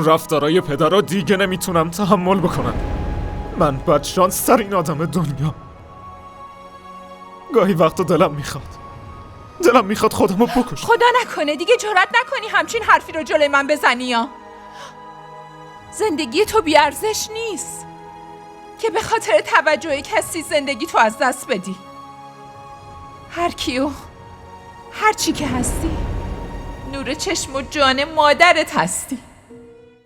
رفتارای پدرها دیگه نمیتونم تحمل بکنم. من بدشانس ترین آدم دنیا. گاهی وقتا دلم میخواد خودمو بکشم. خدا نکنه دیگه جرأت نکنی همچین حرفی رو جلوی من بزنی یا زندگی تو بیارزش نیست که به خاطر توجه کسی زندگی تو از دست بدی. هر کیو هر چی که هستی نور چشم و جان مادرت هستی.